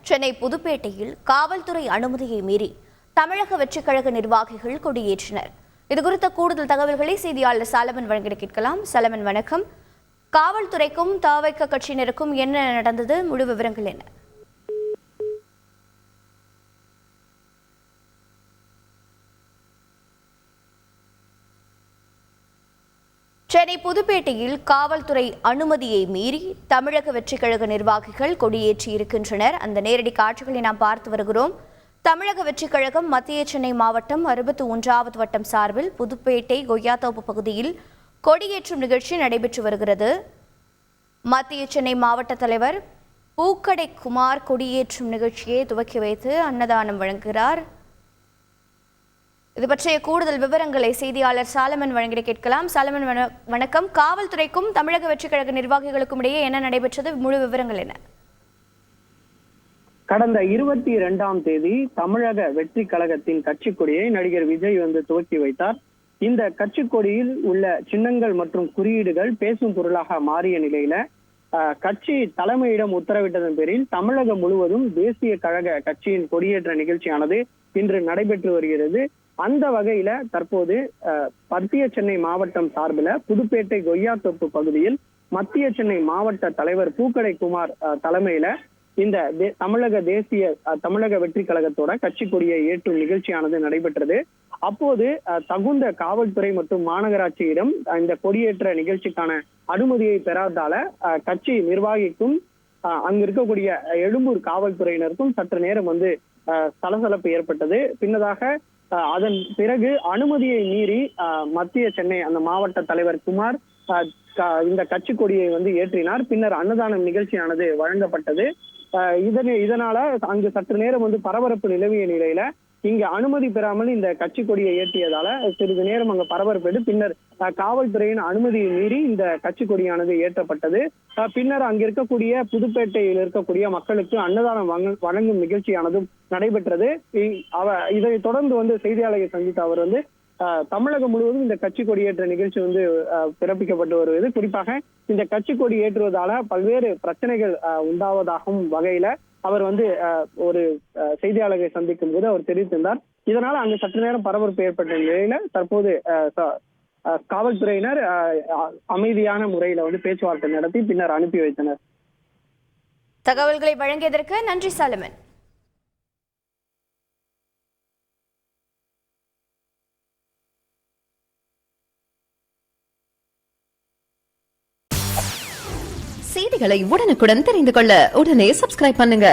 சென்னை புதுப்பேட்டையில் காவல்துறை அனுமதியை மீறி தமிழக வெற்றிக் கழக நிர்வாகிகள் கொடியேற்றினர். இதுகுறித்த கூடுதல் தகவல்களை செய்தியாளர் சலமன் வழங்கிட கேட்கலாம். சலமன், வணக்கம். காவல்துறைக்கும் தவிக கட்சியினருக்கும் என்ன நடந்தது? முழு விவரங்கள் என்ன? சென்னை புதுப்பேட்டையில் காவல்துறை அனுமதியை மீறி தமிழக வெற்றிக் கழக நிர்வாகிகள் கொடியேற்றி இருக்கின்றனர். அந்த நேரடி காட்சிகளை நாம் பார்த்து வருகிறோம். தமிழக வெற்றிக் கழகம் மத்திய சென்னை மாவட்டம் 61வது வட்டம் சார்பில் புதுப்பேட்டை கொய்யாத்தோப்பு பகுதியில் கொடியேற்றும் நிகழ்ச்சி நடைபெற்று வருகிறது. மத்திய சென்னை மாவட்ட தலைவர் பூக்கடை குமார் கொடியேற்றும் நிகழ்ச்சியை துவக்கி வைத்து அன்னதானம் வழங்குகிறார். இது பற்றிய கூடுதல் விவரங்களை செய்தியாளர் சாலமன் வழங்கிட கேட்கலாம். சாலமன், வணக்கம். காவல்துறைக்கும் தமிழக வெற்றிக் கழக நிர்வாகிகளுக்கும் இடையே என்ன நடைபெற்றது? முழு விவரங்கள் என்ன? கடந்த 22ஆம் தேதி தமிழக வெற்றி கழகத்தின் கட்சி கொடியை நடிகர் விஜய் துவக்கி வைத்தார். இந்த கட்சி கொடியில் உள்ள சின்னங்கள் மற்றும் குறியீடுகள் பேசும் பொருளாக மாறிய நிலையில கட்சி தலைமையிடம் உத்தரவிட்டதன் பேரில் தமிழகம் முழுவதும் தேசிய கழக கட்சியின் கொடியேற்ற நிகழ்ச்சியானது இன்று நடைபெற்று வருகிறது. அந்த வகையில தற்போது மத்திய சென்னை மாவட்டம் சார்பில் புதுப்பேட்டை கொய்யாத்தோப்பு பகுதியில் மத்திய சென்னை மாவட்ட தலைவர் பூக்கடை குமார் தலைமையில இந்த தமிழக வெற்றி கழகத்தோட கட்சி கொடியை ஏற்றும் நிகழ்ச்சியானது நடைபெற்றது. அப்போது தகுந்த காவல்துறை மற்றும் மாநகராட்சியிடம் இந்த கொடியேற்ற நிகழ்ச்சிக்கான அனுமதியை பெறாததால கட்சி நிர்வாகிக்கும் அங்கு இருக்கக்கூடிய எழும்பூர் காவல்துறையினருக்கும் சற்று நேரம் சலசலப்பு ஏற்பட்டது. பின்னதாக அதன் பிறகு அனுமதியை மீறி மத்திய சென்னை அந்த மாவட்ட தலைவர் குமார் இந்த கட்சி கொடியை ஏற்றினார். பின்னர் அன்னதானம் நிகழ்ச்சியானது வழங்கப்பட்டது. இதனால அங்கு சற்று நேரம் பரபரப்பு நிலவிய நிலையில இங்க அனுமதி பெறாமல் இந்த கட்சி கொடியை ஏற்றியதால சிறிது நேரம் அங்க பரபரப்பு. பின்னர் காவல்துறையின் அனுமதியை மீறி இந்த கட்சி கொடியானது ஏற்றப்பட்டது. பின்னர் அங்க இருக்கக்கூடிய புதுப்பேட்டையில் இருக்கக்கூடிய மக்களுக்கு அன்னதானம் வழங்கும் நிகழ்ச்சியானதும் நடைபெற்றது. இதை தொடர்ந்து செய்தியாளர்களை சந்தித்த அவர் தமிழகம் முழுவதும் இந்த கட்சி கொடியேற்ற நிகழ்ச்சி பிறப்பிக்கப்பட்டு வருவது. குறிப்பாக இந்த கட்சி கொடி ஏற்றுவதால பல்வேறு பிரச்சனைகள் உண்டாவதாகவும் வகையில அவர் ஒரு செய்தியாளர்களை சந்திக்கும் போது அவர் தெரிவித்திருந்தார். இதனால அங்கு சற்று நேரம் பரபரப்பு ஏற்பட்ட நிலையில தற்போது காவல்துறையினர் அமைதியான முறையில பேச்சுவார்த்தை நடத்தி பின்னர் அனுப்பி வைத்தனர். தகவல்களை வழங்கியதற்கு நன்றி சாலமன். செய்திகளை உடனுக்குடன் தெரிந்து கொள்ள உடனே சப்ஸ்கிரைப் பண்ணுங்க.